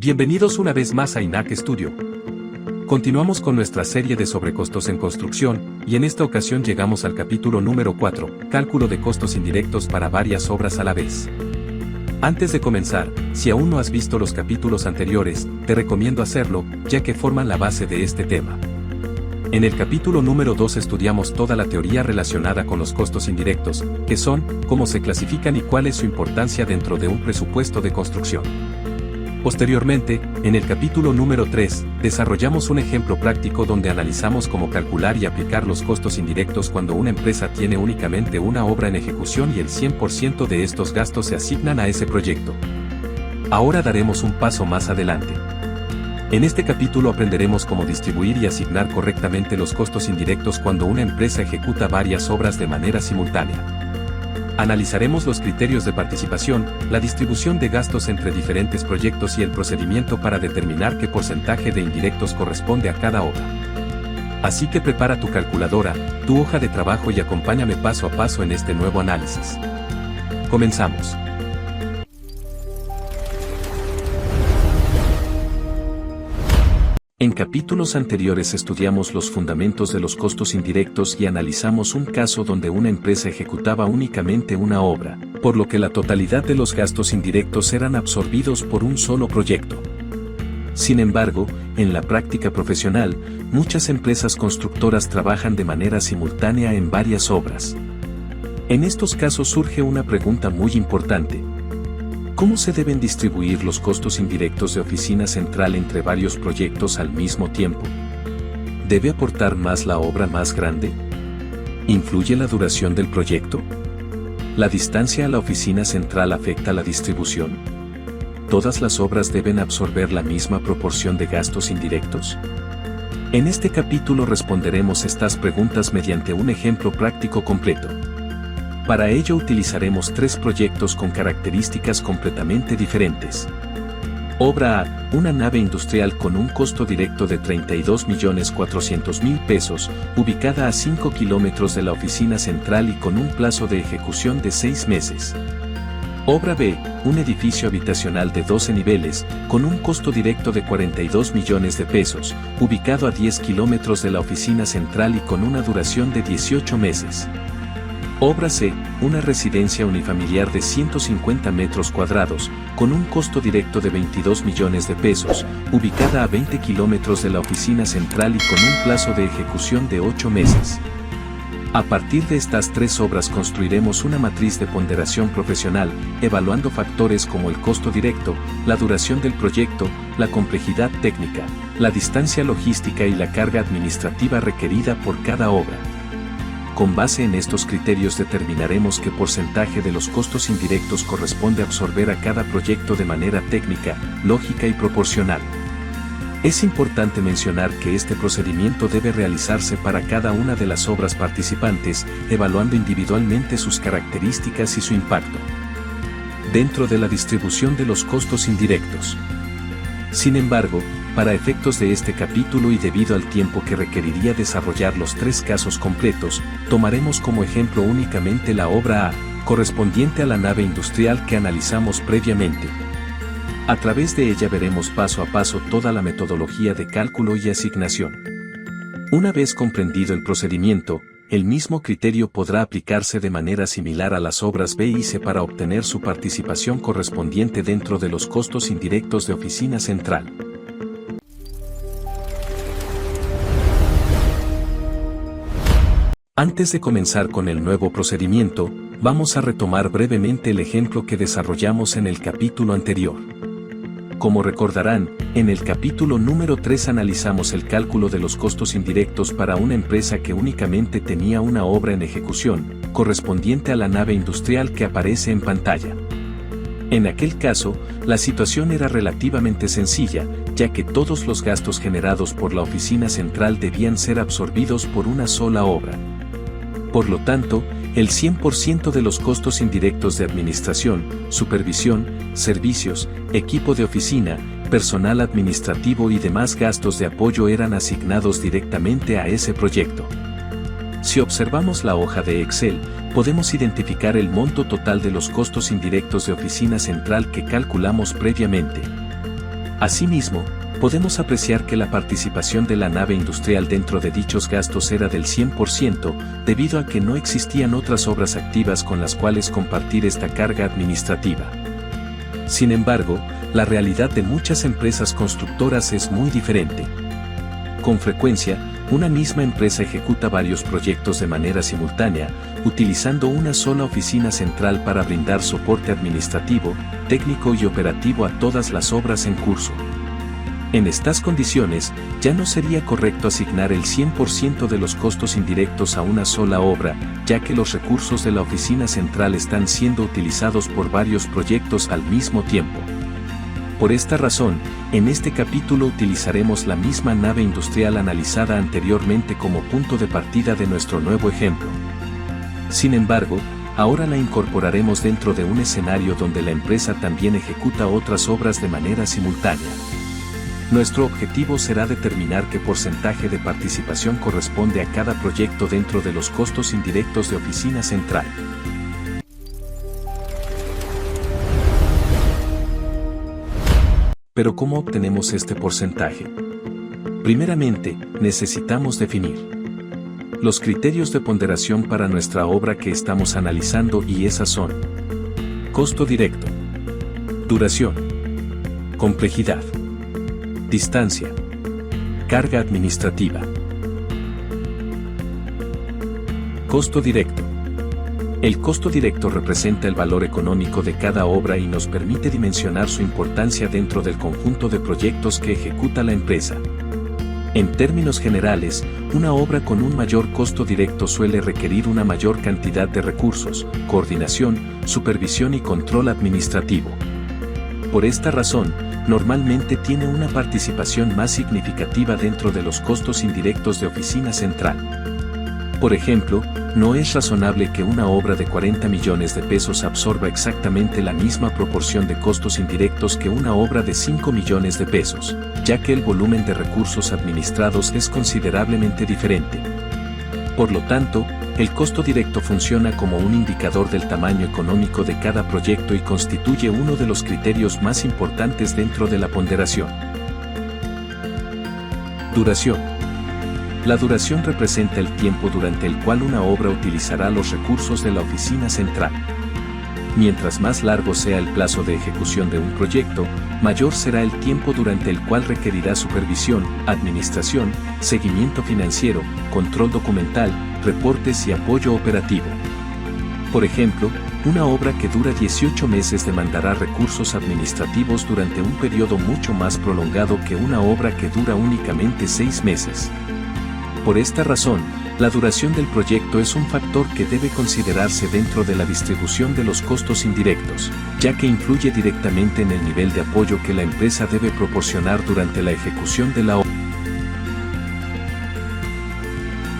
Bienvenidos una vez más a INAC Studio. Continuamos con nuestra serie de sobrecostos en construcción, y en esta ocasión llegamos al capítulo número 4, cálculo de costos indirectos para varias obras a la vez. Antes de comenzar, si aún no has visto los capítulos anteriores, te recomiendo hacerlo, ya que forman la base de este tema. En el capítulo número 2 estudiamos toda la teoría relacionada con los costos indirectos, que son, cómo se clasifican y cuál es su importancia dentro de un presupuesto de construcción. Posteriormente, en el capítulo número 3, desarrollamos un ejemplo práctico donde analizamos cómo calcular y aplicar los costos indirectos cuando una empresa tiene únicamente una obra en ejecución y el 100% de estos gastos se asignan a ese proyecto. Ahora daremos un paso más adelante. En este capítulo aprenderemos cómo distribuir y asignar correctamente los costos indirectos cuando una empresa ejecuta varias obras de manera simultánea. Analizaremos los criterios de participación, la distribución de gastos entre diferentes proyectos y el procedimiento para determinar qué porcentaje de indirectos corresponde a cada obra. Así que prepara tu calculadora, tu hoja de trabajo y acompáñame paso a paso en este nuevo análisis. Comenzamos. En capítulos anteriores estudiamos los fundamentos de los costos indirectos y analizamos un caso donde una empresa ejecutaba únicamente una obra, por lo que la totalidad de los gastos indirectos eran absorbidos por un solo proyecto. Sin embargo, en la práctica profesional, muchas empresas constructoras trabajan de manera simultánea en varias obras. En estos casos surge una pregunta muy importante. ¿Cómo se deben distribuir los costos indirectos de oficina central entre varios proyectos al mismo tiempo? ¿Debe aportar más la obra más grande? ¿Influye la duración del proyecto? ¿La distancia a la oficina central afecta la distribución? ¿Todas las obras deben absorber la misma proporción de gastos indirectos? En este capítulo responderemos estas preguntas mediante un ejemplo práctico completo. Para ello utilizaremos tres proyectos con características completamente diferentes. Obra A, una nave industrial con un costo directo de 32.400.000 pesos, ubicada a 5 kilómetros de la oficina central y con un plazo de ejecución de 6 meses. Obra B, un edificio habitacional de 12 niveles, con un costo directo de 42 millones de pesos, ubicado a 10 kilómetros de la oficina central y con una duración de 18 meses. Obra C, una residencia unifamiliar de 150 metros cuadrados, con un costo directo de 22 millones de pesos, ubicada a 20 kilómetros de la oficina central y con un plazo de ejecución de 8 meses. A partir de estas tres obras construiremos una matriz de ponderación profesional, evaluando factores como el costo directo, la duración del proyecto, la complejidad técnica, la distancia logística y la carga administrativa requerida por cada obra. Con base en estos criterios determinaremos qué porcentaje de los costos indirectos corresponde absorber a cada proyecto de manera técnica, lógica y proporcional. Es importante mencionar que este procedimiento debe realizarse para cada una de las obras participantes, evaluando individualmente sus características y su impacto dentro de la distribución de los costos indirectos. Sin embargo, para efectos de este capítulo y debido al tiempo que requeriría desarrollar los tres casos completos, tomaremos como ejemplo únicamente la obra A, correspondiente a la nave industrial que analizamos previamente. A través de ella veremos paso a paso toda la metodología de cálculo y asignación. Una vez comprendido el procedimiento, el mismo criterio podrá aplicarse de manera similar a las obras B y C para obtener su participación correspondiente dentro de los costos indirectos de oficina central. Antes de comenzar con el nuevo procedimiento, vamos a retomar brevemente el ejemplo que desarrollamos en el capítulo anterior. Como recordarán, en el capítulo número 3 analizamos el cálculo de los costos indirectos para una empresa que únicamente tenía una obra en ejecución, correspondiente a la nave industrial que aparece en pantalla. En aquel caso, la situación era relativamente sencilla, ya que todos los gastos generados por la oficina central debían ser absorbidos por una sola obra. Por lo tanto, el 100% de los costos indirectos de administración, supervisión, servicios, equipo de oficina, personal administrativo y demás gastos de apoyo eran asignados directamente a ese proyecto. Si observamos la hoja de Excel, podemos identificar el monto total de los costos indirectos de oficina central que calculamos previamente. Asimismo, podemos apreciar que la participación de la nave industrial dentro de dichos gastos era del 100%, debido a que no existían otras obras activas con las cuales compartir esta carga administrativa. Sin embargo, la realidad de muchas empresas constructoras es muy diferente. Con frecuencia, una misma empresa ejecuta varios proyectos de manera simultánea, utilizando una sola oficina central para brindar soporte administrativo, técnico y operativo a todas las obras en curso. En estas condiciones, ya no sería correcto asignar el 100% de los costos indirectos a una sola obra, ya que los recursos de la oficina central están siendo utilizados por varios proyectos al mismo tiempo. Por esta razón, en este capítulo utilizaremos la misma nave industrial analizada anteriormente como punto de partida de nuestro nuevo ejemplo. Sin embargo, ahora la incorporaremos dentro de un escenario donde la empresa también ejecuta otras obras de manera simultánea. Nuestro objetivo será determinar qué porcentaje de participación corresponde a cada proyecto dentro de los costos indirectos de oficina central. Pero ¿cómo obtenemos este porcentaje? Primeramente, necesitamos definir los criterios de ponderación para nuestra obra que estamos analizando, y esas son: costo directo, duración, complejidad, distancia, carga administrativa. Costo directo. El costo directo representa el valor económico de cada obra y nos permite dimensionar su importancia dentro del conjunto de proyectos que ejecuta la empresa. En términos generales, una obra con un mayor costo directo suele requerir una mayor cantidad de recursos, coordinación, supervisión y control administrativo. Por esta razón, normalmente tiene una participación más significativa dentro de los costos indirectos de oficina central. Por ejemplo, no es razonable que una obra de 40 millones de pesos absorba exactamente la misma proporción de costos indirectos que una obra de 5 millones de pesos, ya que el volumen de recursos administrados es considerablemente diferente. Por lo tanto, el costo directo funciona como un indicador del tamaño económico de cada proyecto y constituye uno de los criterios más importantes dentro de la ponderación. Duración. La duración representa el tiempo durante el cual una obra utilizará los recursos de la oficina central. Mientras más largo sea el plazo de ejecución de un proyecto, mayor será el tiempo durante el cual requerirá supervisión, administración, seguimiento financiero, control documental, reportes y apoyo operativo. Por ejemplo, una obra que dura 18 meses demandará recursos administrativos durante un periodo mucho más prolongado que una obra que dura únicamente 6 meses. Por esta razón, la duración del proyecto es un factor que debe considerarse dentro de la distribución de los costos indirectos, ya que influye directamente en el nivel de apoyo que la empresa debe proporcionar durante la ejecución de la obra.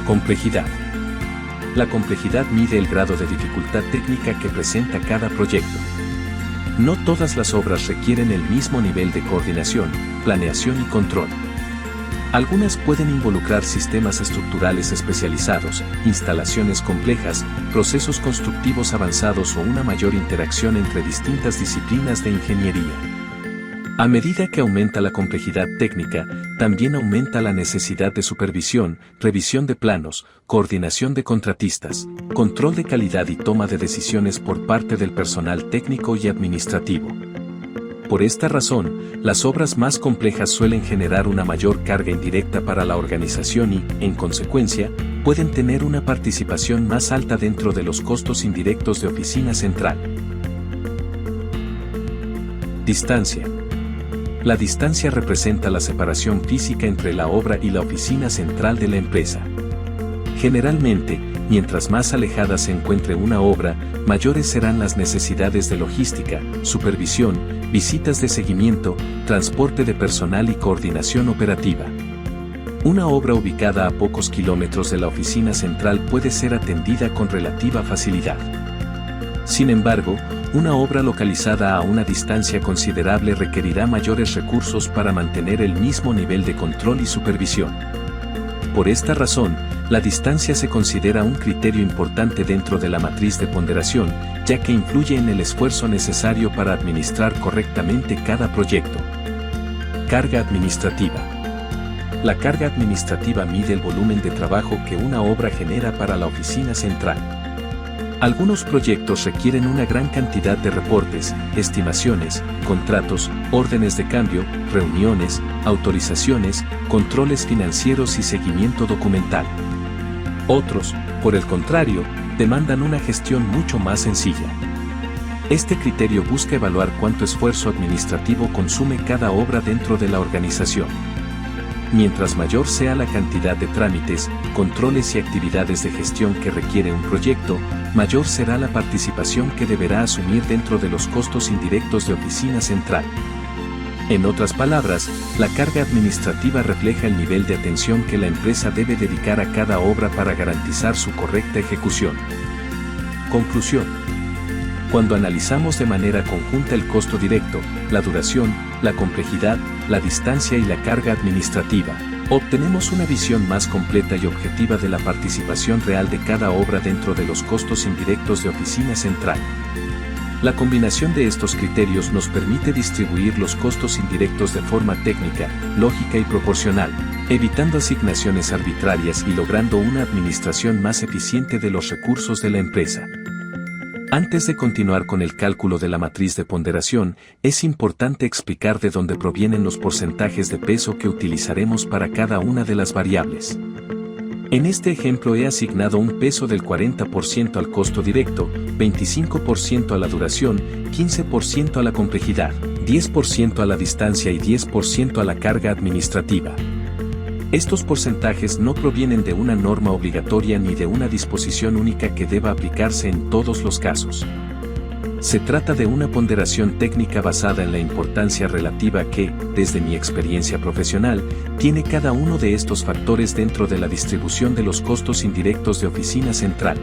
Complejidad. La complejidad mide el grado de dificultad técnica que presenta cada proyecto. No todas las obras requieren el mismo nivel de coordinación, planeación y control. Algunas pueden involucrar sistemas estructurales especializados, instalaciones complejas, procesos constructivos avanzados o una mayor interacción entre distintas disciplinas de ingeniería. A medida que aumenta la complejidad técnica, también aumenta la necesidad de supervisión, revisión de planos, coordinación de contratistas, control de calidad y toma de decisiones por parte del personal técnico y administrativo. Por esta razón, las obras más complejas suelen generar una mayor carga indirecta para la organización y, en consecuencia, pueden tener una participación más alta dentro de los costos indirectos de oficina central. Distancia. La distancia representa la separación física entre la obra y la oficina central de la empresa. Generalmente, mientras más alejada se encuentre una obra, mayores serán las necesidades de logística, supervisión, visitas de seguimiento, transporte de personal y coordinación operativa. Una obra ubicada a pocos kilómetros de la oficina central puede ser atendida con relativa facilidad. Sin embargo, una obra localizada a una distancia considerable requerirá mayores recursos para mantener el mismo nivel de control y supervisión. Por esta razón, la distancia se considera un criterio importante dentro de la matriz de ponderación, ya que influye en el esfuerzo necesario para administrar correctamente cada proyecto. Carga administrativa. La carga administrativa mide el volumen de trabajo que una obra genera para la oficina central. Algunos proyectos requieren una gran cantidad de reportes, estimaciones, contratos, órdenes de cambio, reuniones, autorizaciones, controles financieros y seguimiento documental. Otros, por el contrario, demandan una gestión mucho más sencilla. Este criterio busca evaluar cuánto esfuerzo administrativo consume cada obra dentro de la organización. Mientras mayor sea la cantidad de trámites, controles y actividades de gestión que requiere un proyecto, mayor será la participación que deberá asumir dentro de los costos indirectos de oficina central. En otras palabras, la carga administrativa refleja el nivel de atención que la empresa debe dedicar a cada obra para garantizar su correcta ejecución. Conclusión. Cuando analizamos de manera conjunta el costo directo, la duración, la complejidad, la distancia y la carga administrativa, obtenemos una visión más completa y objetiva de la participación real de cada obra dentro de los costos indirectos de oficina central. La combinación de estos criterios nos permite distribuir los costos indirectos de forma técnica, lógica y proporcional, evitando asignaciones arbitrarias y logrando una administración más eficiente de los recursos de la empresa. Antes de continuar con el cálculo de la matriz de ponderación, es importante explicar de dónde provienen los porcentajes de peso que utilizaremos para cada una de las variables. En este ejemplo he asignado un peso del 40% al costo directo, 25% a la duración, 15% a la complejidad, 10% a la distancia y 10% a la carga administrativa. Estos porcentajes no provienen de una norma obligatoria ni de una disposición única que deba aplicarse en todos los casos. Se trata de una ponderación técnica basada en la importancia relativa que, desde mi experiencia profesional, tiene cada uno de estos factores dentro de la distribución de los costos indirectos de oficina central.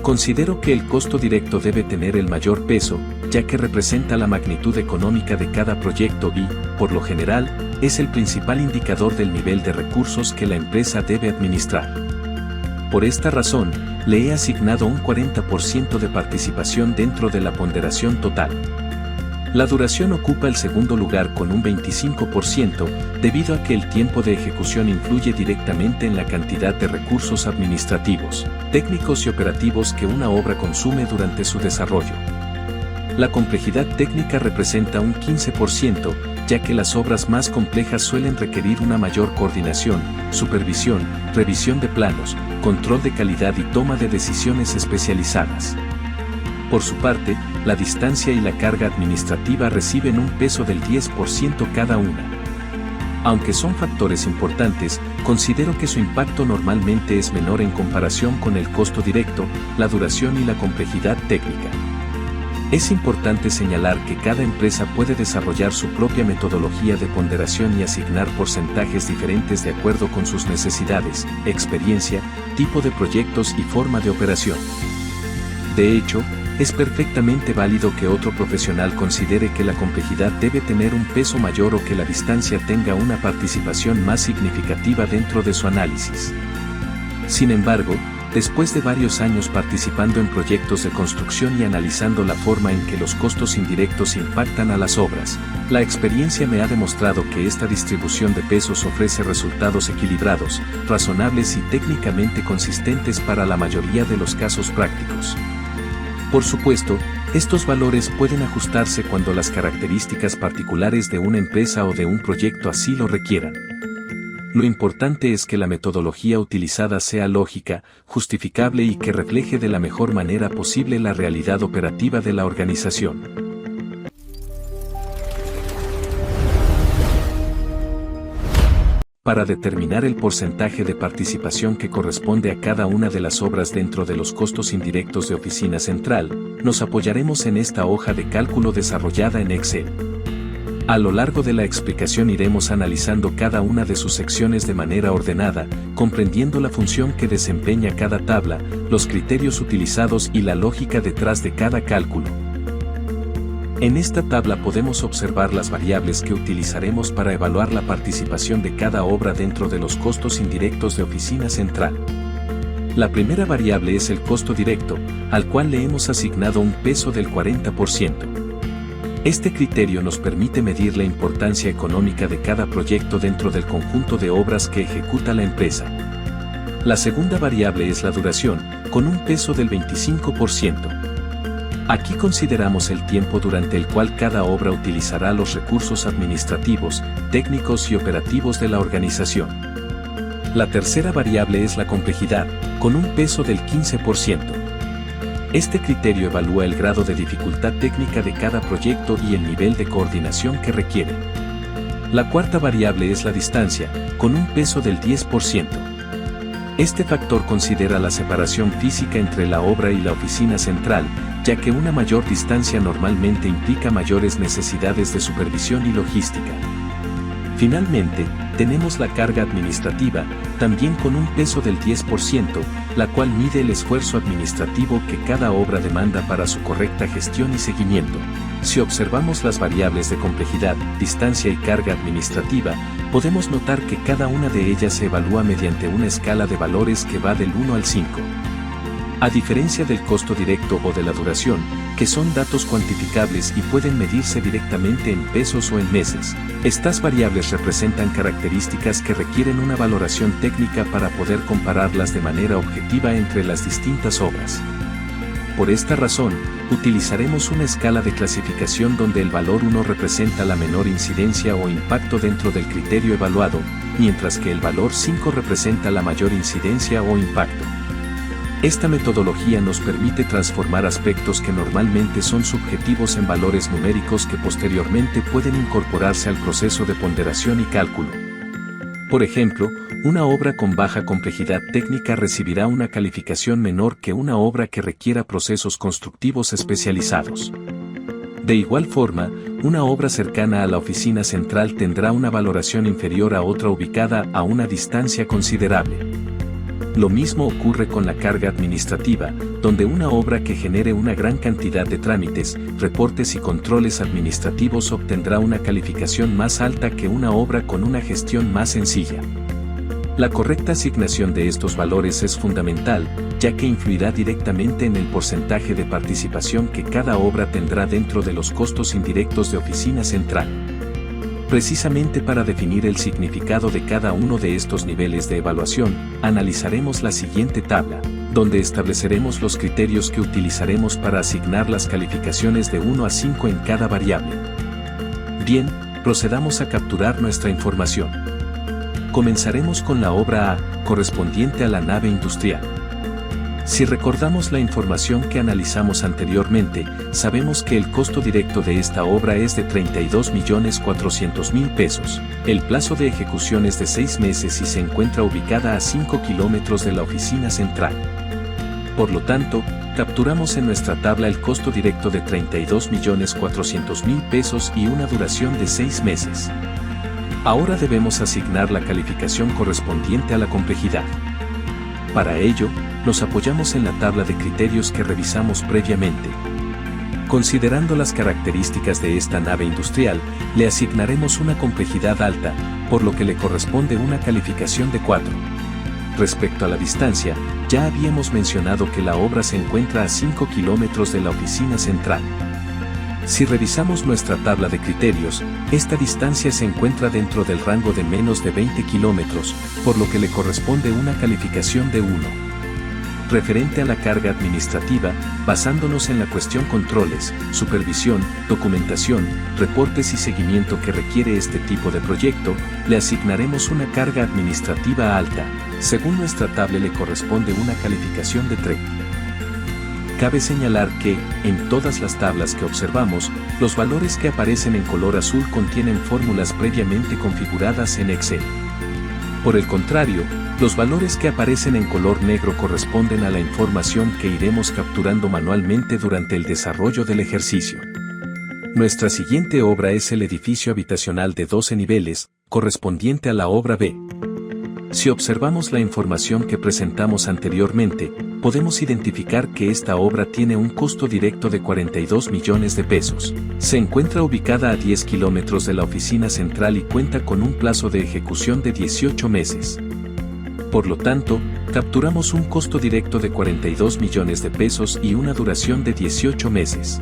Considero que el costo directo debe tener el mayor peso, ya que representa la magnitud económica de cada proyecto y, por lo general, es el principal indicador del nivel de recursos que la empresa debe administrar. Por esta razón, le he asignado un 40% de participación dentro de la ponderación total. La duración ocupa el segundo lugar con un 25%, debido a que el tiempo de ejecución influye directamente en la cantidad de recursos administrativos, técnicos y operativos que una obra consume durante su desarrollo. La complejidad técnica representa un 15%, ya que las obras más complejas suelen requerir una mayor coordinación, supervisión, revisión de planos, control de calidad y toma de decisiones especializadas. Por su parte, la distancia y la carga administrativa reciben un peso del 10% cada una. Aunque son factores importantes, considero que su impacto normalmente es menor en comparación con el costo directo, la duración y la complejidad técnica. Es importante señalar que cada empresa puede desarrollar su propia metodología de ponderación y asignar porcentajes diferentes de acuerdo con sus necesidades, experiencia, tipo de proyectos y forma de operación. De hecho, es perfectamente válido que otro profesional considere que la complejidad debe tener un peso mayor o que la distancia tenga una participación más significativa dentro de su análisis. Sin embargo, después de varios años participando en proyectos de construcción y analizando la forma en que los costos indirectos impactan a las obras, la experiencia me ha demostrado que esta distribución de pesos ofrece resultados equilibrados, razonables y técnicamente consistentes para la mayoría de los casos prácticos. Por supuesto, estos valores pueden ajustarse cuando las características particulares de una empresa o de un proyecto así lo requieran. Lo importante es que la metodología utilizada sea lógica, justificable y que refleje de la mejor manera posible la realidad operativa de la organización. Para determinar el porcentaje de participación que corresponde a cada una de las obras dentro de los costos indirectos de oficina central, nos apoyaremos en esta hoja de cálculo desarrollada en Excel. A lo largo de la explicación iremos analizando cada una de sus secciones de manera ordenada, comprendiendo la función que desempeña cada tabla, los criterios utilizados y la lógica detrás de cada cálculo. En esta tabla podemos observar las variables que utilizaremos para evaluar la participación de cada obra dentro de los costos indirectos de oficina central. La primera variable es el costo directo, al cual le hemos asignado un peso del 40%. Este criterio nos permite medir la importancia económica de cada proyecto dentro del conjunto de obras que ejecuta la empresa. La segunda variable es la duración, con un peso del 25%. Aquí consideramos el tiempo durante el cual cada obra utilizará los recursos administrativos, técnicos y operativos de la organización. La tercera variable es la complejidad, con un peso del 15%. Este criterio evalúa el grado de dificultad técnica de cada proyecto y el nivel de coordinación que requiere. La cuarta variable es la distancia, con un peso del 10%. Este factor considera la separación física entre la obra y la oficina central, ya que una mayor distancia normalmente implica mayores necesidades de supervisión y logística. Finalmente, tenemos la carga administrativa, también con un peso del 10%, la cual mide el esfuerzo administrativo que cada obra demanda para su correcta gestión y seguimiento. Si observamos las variables de complejidad, distancia y carga administrativa, podemos notar que cada una de ellas se evalúa mediante una escala de valores que va del 1 al 5. A diferencia del costo directo o de la duración, que son datos cuantificables y pueden medirse directamente en pesos o en meses, estas variables representan características que requieren una valoración técnica para poder compararlas de manera objetiva entre las distintas obras. Por esta razón, utilizaremos una escala de clasificación donde el valor 1 representa la menor incidencia o impacto dentro del criterio evaluado, mientras que el valor 5 representa la mayor incidencia o impacto. Esta metodología nos permite transformar aspectos que normalmente son subjetivos en valores numéricos que posteriormente pueden incorporarse al proceso de ponderación y cálculo. Por ejemplo, una obra con baja complejidad técnica recibirá una calificación menor que una obra que requiera procesos constructivos especializados. De igual forma, una obra cercana a la oficina central tendrá una valoración inferior a otra ubicada a una distancia considerable. Lo mismo ocurre con la carga administrativa, donde una obra que genere una gran cantidad de trámites, reportes y controles administrativos obtendrá una calificación más alta que una obra con una gestión más sencilla. La correcta asignación de estos valores es fundamental, ya que influirá directamente en el porcentaje de participación que cada obra tendrá dentro de los costos indirectos de oficina central. Precisamente para definir el significado de cada uno de estos niveles de evaluación, analizaremos la siguiente tabla, donde estableceremos los criterios que utilizaremos para asignar las calificaciones de 1 a 5 en cada variable. Bien, procedamos a capturar nuestra información. Comenzaremos con la obra A, correspondiente a la nave industrial. Si recordamos la información que analizamos anteriormente, sabemos que el costo directo de esta obra es de 32.400.000 pesos. El plazo de ejecución es de 6 meses y se encuentra ubicada a 5 kilómetros de la oficina central. Por lo tanto, capturamos en nuestra tabla el costo directo de 32.400.000 pesos y una duración de 6 meses. Ahora debemos asignar la calificación correspondiente a la complejidad. Para ello, nos apoyamos en la tabla de criterios que revisamos previamente. Considerando las características de esta nave industrial, le asignaremos una complejidad alta, por lo que le corresponde una calificación de 4. Respecto a la distancia, ya habíamos mencionado que la obra se encuentra a 5 kilómetros de la oficina central. Si revisamos nuestra tabla de criterios, esta distancia se encuentra dentro del rango de menos de 20 kilómetros, por lo que le corresponde una calificación de 1. Referente a la carga administrativa, basándonos en la cuestión controles, supervisión, documentación, reportes y seguimiento que requiere este tipo de proyecto, le asignaremos una carga administrativa alta. Según nuestra tabla le corresponde una calificación de 3. Cabe señalar que, en todas las tablas que observamos, los valores que aparecen en color azul contienen fórmulas previamente configuradas en Excel. Por el contrario, los valores que aparecen en color negro corresponden a la información que iremos capturando manualmente durante el desarrollo del ejercicio. Nuestra siguiente obra es el edificio habitacional de 12 niveles, correspondiente a la obra B. Si observamos la información que presentamos anteriormente, podemos identificar que esta obra tiene un costo directo de 42 millones de pesos. Se encuentra ubicada a 10 kilómetros de la oficina central y cuenta con un plazo de ejecución de 18 meses. Por lo tanto, capturamos un costo directo de 42 millones de pesos y una duración de 18 meses.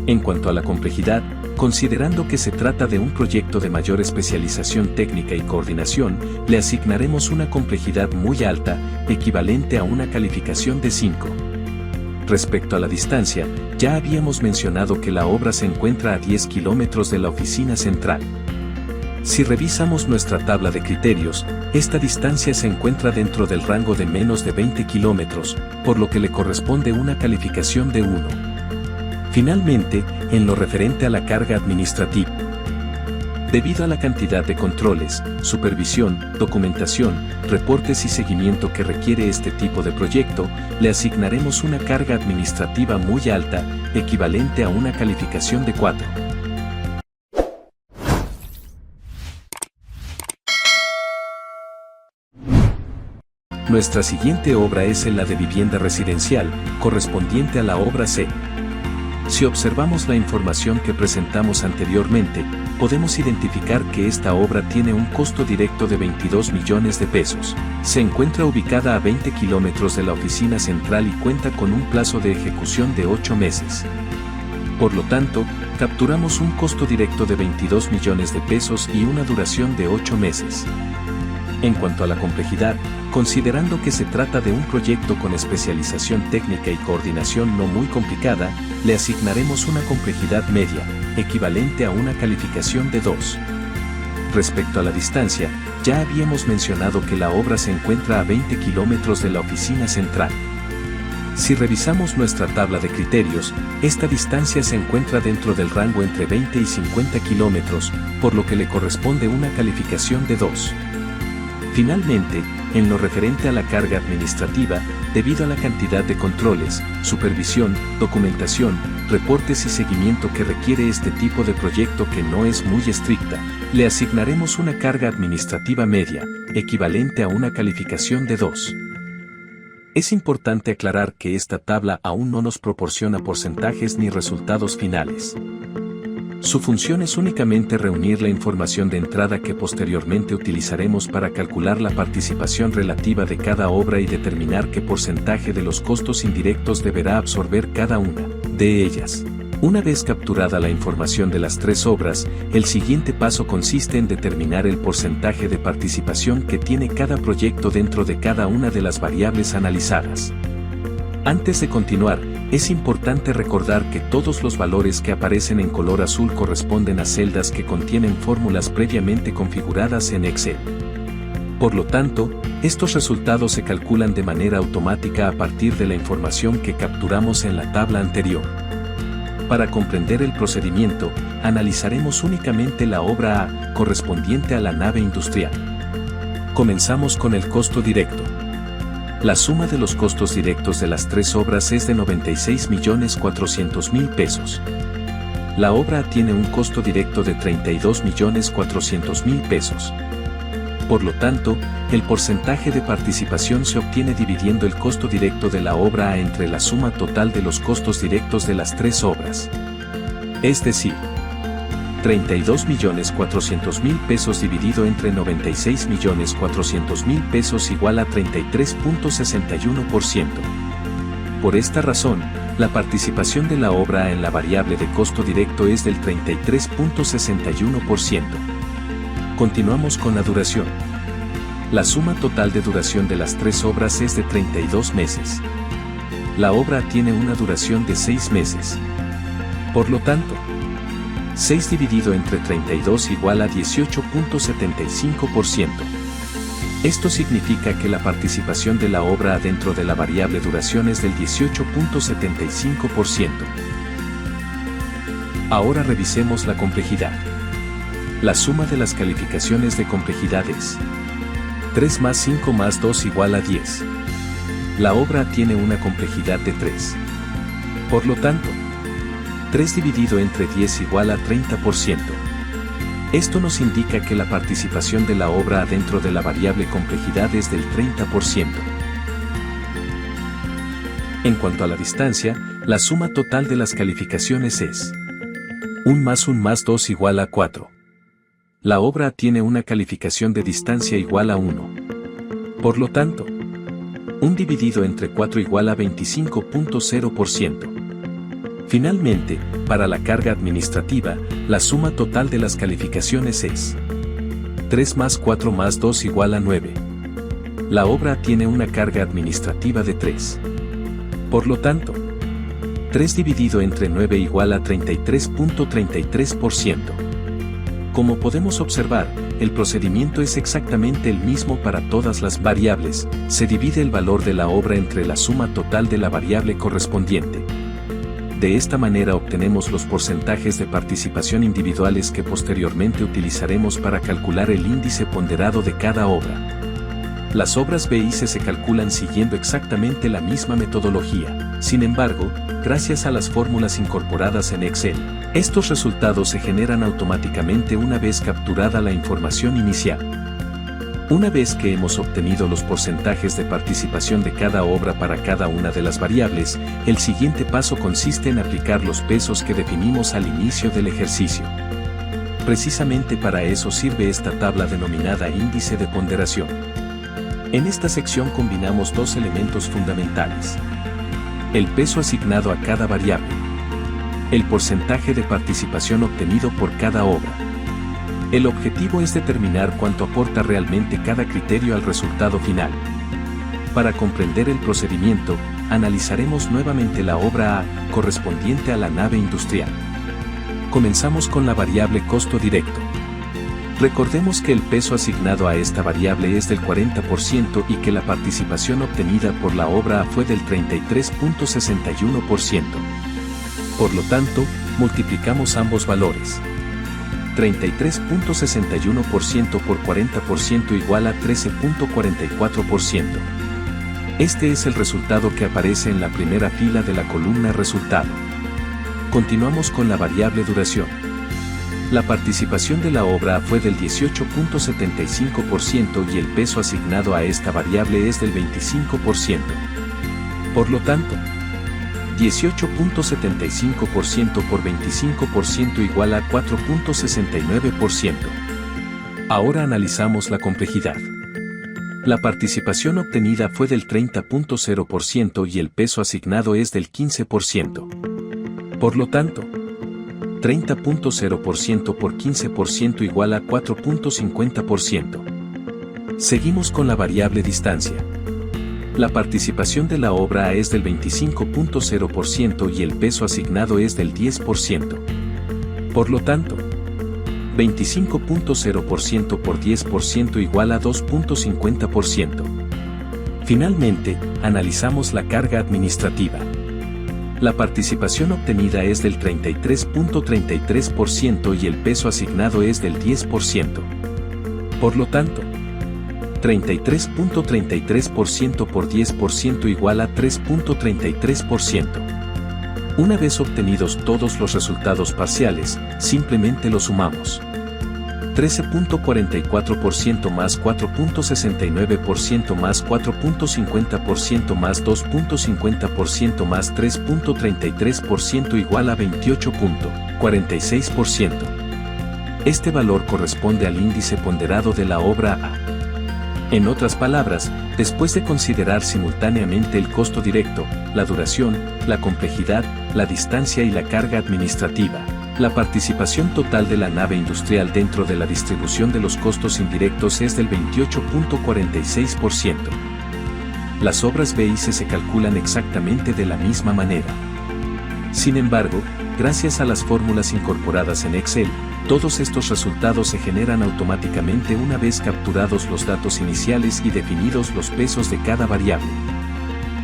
En cuanto a la complejidad, considerando que se trata de un proyecto de mayor especialización técnica y coordinación, le asignaremos una complejidad muy alta, equivalente a una calificación de 5. Respecto a la distancia, ya habíamos mencionado que la obra se encuentra a 10 kilómetros de la oficina central. Si revisamos nuestra tabla de criterios, esta distancia se encuentra dentro del rango de menos de 20 kilómetros, por lo que le corresponde una calificación de 1. Finalmente, en lo referente a la carga administrativa, debido a la cantidad de controles, supervisión, documentación, reportes y seguimiento que requiere este tipo de proyecto, le asignaremos una carga administrativa muy alta, equivalente a una calificación de 4. Nuestra siguiente obra es la de vivienda residencial, correspondiente a la obra C. Si observamos la información que presentamos anteriormente, podemos identificar que esta obra tiene un costo directo de 22 millones de pesos. Se encuentra ubicada a 20 kilómetros de la oficina central y cuenta con un plazo de ejecución de 8 meses. Por lo tanto, capturamos un costo directo de 22 millones de pesos y una duración de 8 meses. En cuanto a la complejidad, considerando que se trata de un proyecto con especialización técnica y coordinación no muy complicada, le asignaremos una complejidad media, equivalente a una calificación de 2. Respecto a la distancia, ya habíamos mencionado que la obra se encuentra a 20 kilómetros de la oficina central. Si revisamos nuestra tabla de criterios, esta distancia se encuentra dentro del rango entre 20 y 50 kilómetros, por lo que le corresponde una calificación de 2. Finalmente, en lo referente a la carga administrativa, debido a la cantidad de controles, supervisión, documentación, reportes y seguimiento que requiere este tipo de proyecto que no es muy estricta, le asignaremos una carga administrativa media, equivalente a una calificación de 2. Es importante aclarar que esta tabla aún no nos proporciona porcentajes ni resultados finales. Su función es únicamente reunir la información de entrada que posteriormente utilizaremos para calcular la participación relativa de cada obra y determinar qué porcentaje de los costos indirectos deberá absorber cada una de ellas. Una vez capturada la información de las 3 obras, el siguiente paso consiste en determinar el porcentaje de participación que tiene cada proyecto dentro de cada una de las variables analizadas. Antes de continuar, es importante recordar que todos los valores que aparecen en color azul corresponden a celdas que contienen fórmulas previamente configuradas en Excel. Por lo tanto, estos resultados se calculan de manera automática a partir de la información que capturamos en la tabla anterior. Para comprender el procedimiento, analizaremos únicamente la obra A, correspondiente a la nave industrial. Comenzamos con el costo directo. La suma de los costos directos de las 3 obras es de 96.400.000 pesos. La obra tiene un costo directo de 32.400.000 pesos. Por lo tanto, el porcentaje de participación se obtiene dividiendo el costo directo de la obra A entre la suma total de los costos directos de las 3 obras. Es decir, 32.400.000 pesos dividido entre 96.400.000 pesos igual a 33.61%. Por esta razón, la participación de la obra en la variable de costo directo es del 33.61%. Continuamos con la duración. La suma total de duración de las 3 obras es de 32 meses. La obra tiene una duración de 6 meses. Por lo tanto, 6 dividido entre 32 igual a 18.75%. Esto significa que la participación de la obra dentro de la variable duración es del 18.75%. Ahora revisemos la complejidad. La suma de las calificaciones de complejidad es 3 más 5 más 2 igual a 10. La obra tiene una complejidad de 3. Por lo tanto, 3 dividido entre 10 igual a 30%. Esto nos indica que la participación de la obra dentro de la variable complejidad es del 30%. En cuanto a la distancia, la suma total de las calificaciones es 1 más 2 igual a 4. La obra tiene una calificación de distancia igual a 1. Por lo tanto, 1 dividido entre 4 igual a 25.0%. Finalmente, para la carga administrativa, la suma total de las calificaciones es 3 más 4 más 2 igual a 9. La obra tiene una carga administrativa de 3. Por lo tanto, 3 dividido entre 9 igual a 33.33%. Como podemos observar, el procedimiento es exactamente el mismo para todas las variables, se divide el valor de la obra entre la suma total de la variable correspondiente. De esta manera obtenemos los porcentajes de participación individuales que posteriormente utilizaremos para calcular el índice ponderado de cada obra. Las obras B y C se calculan siguiendo exactamente la misma metodología. Sin embargo, gracias a las fórmulas incorporadas en Excel, estos resultados se generan automáticamente una vez capturada la información inicial. Una vez que hemos obtenido los porcentajes de participación de cada obra para cada una de las variables, el siguiente paso consiste en aplicar los pesos que definimos al inicio del ejercicio. Precisamente para eso sirve esta tabla denominada índice de ponderación. En esta sección combinamos dos elementos fundamentales: el peso asignado a cada variable, el porcentaje de participación obtenido por cada obra. El objetivo es determinar cuánto aporta realmente cada criterio al resultado final. Para comprender el procedimiento, analizaremos nuevamente la obra A, correspondiente a la nave industrial. Comenzamos con la variable costo directo. Recordemos que el peso asignado a esta variable es del 40% y que la participación obtenida por la obra A fue del 33.61%. Por lo tanto, multiplicamos ambos valores. 33.61% por 40% igual a 13.44%. Este es el resultado que aparece en la primera fila de la columna resultado. Continuamos con la variable duración. La participación de la obra fue del 18.75% y el peso asignado a esta variable es del 25%. Por lo tanto, 18.75% por 25% igual a 4.69%. Ahora analizamos la complejidad. La participación obtenida fue del 30.0% y el peso asignado es del 15%. Por lo tanto, 30.0% por 15% igual a 4.50%. Seguimos con la variable distancia. La participación de la obra A es del 25.0% y el peso asignado es del 10%. Por lo tanto, 25.0% por 10% igual a 2.50%. Finalmente, analizamos la carga administrativa. La participación obtenida es del 33.33% y el peso asignado es del 10%. Por lo tanto, 33.33% por 10% igual a 3.33%. Una vez obtenidos todos los resultados parciales, simplemente los sumamos. 13.44% más 4.69% más 4.50% más 2.50% más 3.33% igual a 28.46%. Este valor corresponde al índice ponderado de la obra A. En otras palabras, después de considerar simultáneamente el costo directo, la duración, la complejidad, la distancia y la carga administrativa, la participación total de la nave industrial dentro de la distribución de los costos indirectos es del 28.46%. Las obras B y C se calculan exactamente de la misma manera. Sin embargo, gracias a las fórmulas incorporadas en Excel, todos estos resultados se generan automáticamente una vez capturados los datos iniciales y definidos los pesos de cada variable.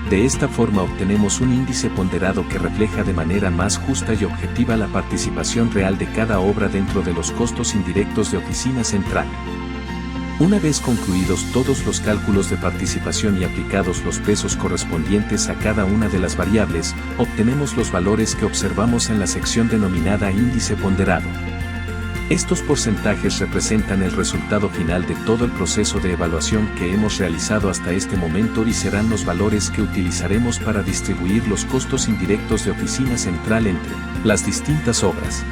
De esta forma obtenemos un índice ponderado que refleja de manera más justa y objetiva la participación real de cada obra dentro de los costos indirectos de oficina central. Una vez concluidos todos los cálculos de participación y aplicados los pesos correspondientes a cada una de las variables, obtenemos los valores que observamos en la sección denominada índice ponderado. Estos porcentajes representan el resultado final de todo el proceso de evaluación que hemos realizado hasta este momento y serán los valores que utilizaremos para distribuir los costos indirectos de oficina central entre las distintas obras.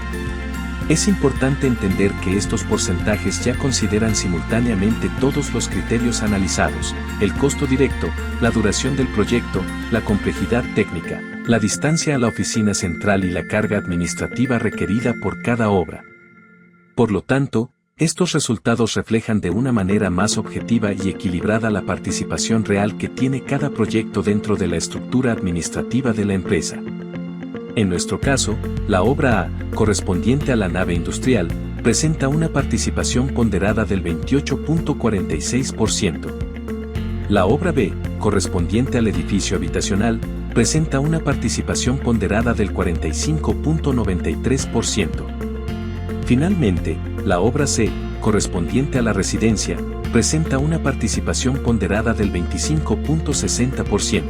Es importante entender que estos porcentajes ya consideran simultáneamente todos los criterios analizados: el costo directo, la duración del proyecto, la complejidad técnica, la distancia a la oficina central y la carga administrativa requerida por cada obra. Por lo tanto, estos resultados reflejan de una manera más objetiva y equilibrada la participación real que tiene cada proyecto dentro de la estructura administrativa de la empresa. En nuestro caso, la obra A, correspondiente a la nave industrial, presenta una participación ponderada del 28.46%. La obra B, correspondiente al edificio habitacional, presenta una participación ponderada del 45.93%. Finalmente, la obra C, correspondiente a la residencia, presenta una participación ponderada del 25.60%.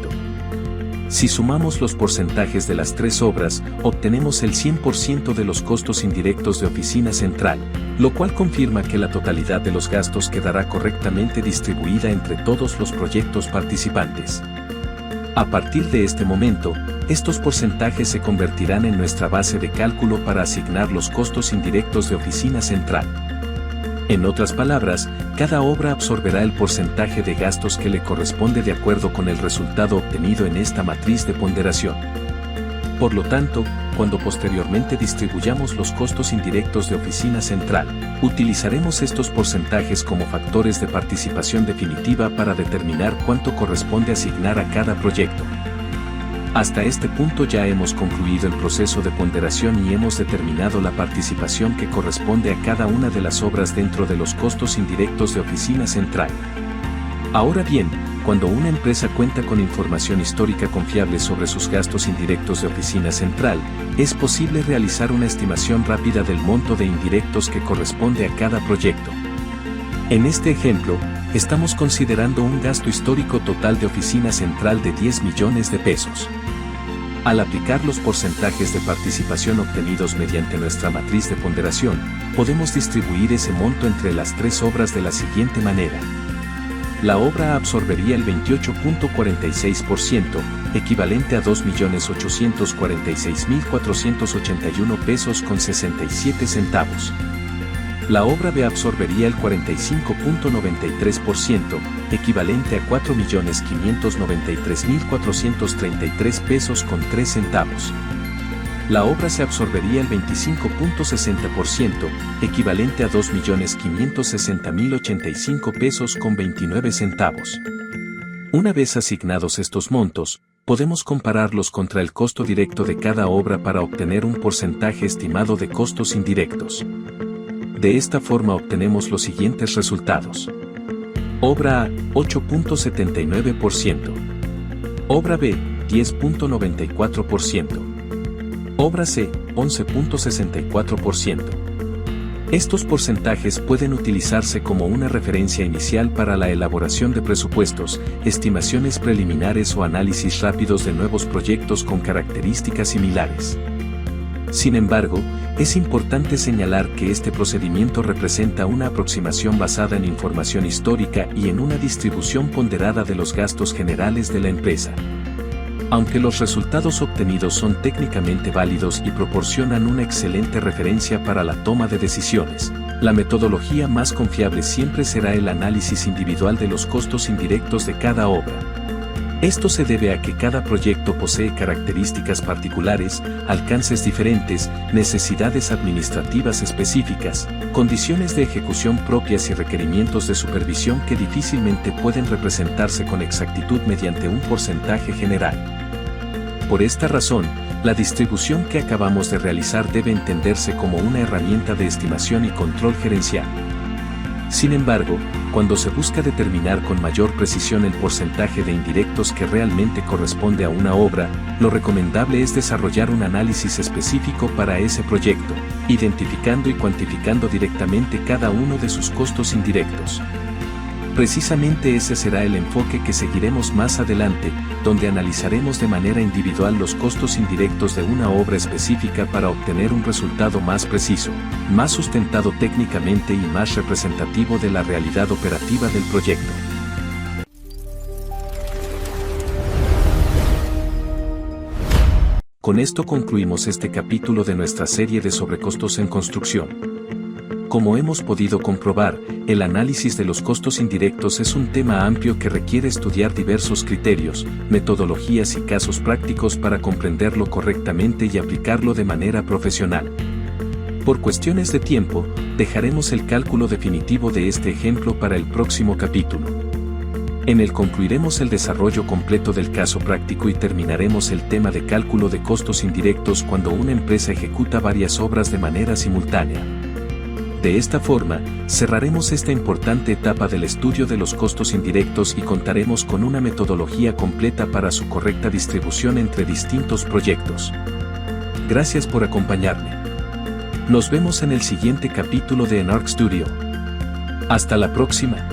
Si sumamos los porcentajes de las tres obras, obtenemos el 100% de los costos indirectos de oficina central, lo cual confirma que la totalidad de los gastos quedará correctamente distribuida entre todos los proyectos participantes. A partir de este momento, estos porcentajes se convertirán en nuestra base de cálculo para asignar los costos indirectos de oficina central. En otras palabras, cada obra absorberá el porcentaje de gastos que le corresponde de acuerdo con el resultado obtenido en esta matriz de ponderación. Por lo tanto, cuando posteriormente distribuyamos los costos indirectos de oficina central, utilizaremos estos porcentajes como factores de participación definitiva para determinar cuánto corresponde asignar a cada proyecto. Hasta este punto ya hemos concluido el proceso de ponderación y hemos determinado la participación que corresponde a cada una de las obras dentro de los costos indirectos de oficina central. Ahora bien, cuando una empresa cuenta con información histórica confiable sobre sus gastos indirectos de oficina central, es posible realizar una estimación rápida del monto de indirectos que corresponde a cada proyecto. En este ejemplo, estamos considerando un gasto histórico total de oficina central de 10 millones de pesos. Al aplicar los porcentajes de participación obtenidos mediante nuestra matriz de ponderación, podemos distribuir ese monto entre las tres obras de la siguiente manera. La obra A absorbería el 28.46%, equivalente a 2.846.481 pesos con 67 centavos. La obra B absorbería el 45.93%, equivalente a 4.593.433 pesos con 3 centavos. La obra C absorbería el 25.60%, equivalente a 2.560.085 pesos con 29 centavos. Una vez asignados estos montos, podemos compararlos contra el costo directo de cada obra para obtener un porcentaje estimado de costos indirectos. De esta forma obtenemos los siguientes resultados. Obra A, 8.79%. Obra B, 10.94%. Obra C, 11.64%. Estos porcentajes pueden utilizarse como una referencia inicial para la elaboración de presupuestos, estimaciones preliminares o análisis rápidos de nuevos proyectos con características similares. Sin embargo, es importante señalar que este procedimiento representa una aproximación basada en información histórica y en una distribución ponderada de los gastos generales de la empresa. Aunque los resultados obtenidos son técnicamente válidos y proporcionan una excelente referencia para la toma de decisiones, la metodología más confiable siempre será el análisis individual de los costos indirectos de cada obra. Esto se debe a que cada proyecto posee características particulares, alcances diferentes, necesidades administrativas específicas, condiciones de ejecución propias y requerimientos de supervisión que difícilmente pueden representarse con exactitud mediante un porcentaje general. Por esta razón, la distribución que acabamos de realizar debe entenderse como una herramienta de estimación y control gerencial. Sin embargo, cuando se busca determinar con mayor precisión el porcentaje de indirectos que realmente corresponde a una obra, lo recomendable es desarrollar un análisis específico para ese proyecto, identificando y cuantificando directamente cada uno de sus costos indirectos. Precisamente ese será el enfoque que seguiremos más adelante, donde analizaremos de manera individual los costos indirectos de una obra específica para obtener un resultado más preciso, más sustentado técnicamente y más representativo de la realidad operativa del proyecto. Con esto concluimos este capítulo de nuestra serie de sobrecostos en construcción. Como hemos podido comprobar, el análisis de los costos indirectos es un tema amplio que requiere estudiar diversos criterios, metodologías y casos prácticos para comprenderlo correctamente y aplicarlo de manera profesional. Por cuestiones de tiempo, dejaremos el cálculo definitivo de este ejemplo para el próximo capítulo. En el concluiremos el desarrollo completo del caso práctico y terminaremos el tema de cálculo de costos indirectos cuando una empresa ejecuta varias obras de manera simultánea. De esta forma, cerraremos esta importante etapa del estudio de los costos indirectos y contaremos con una metodología completa para su correcta distribución entre distintos proyectos. Gracias por acompañarme. Nos vemos en el siguiente capítulo de Enarc Studio. Hasta la próxima.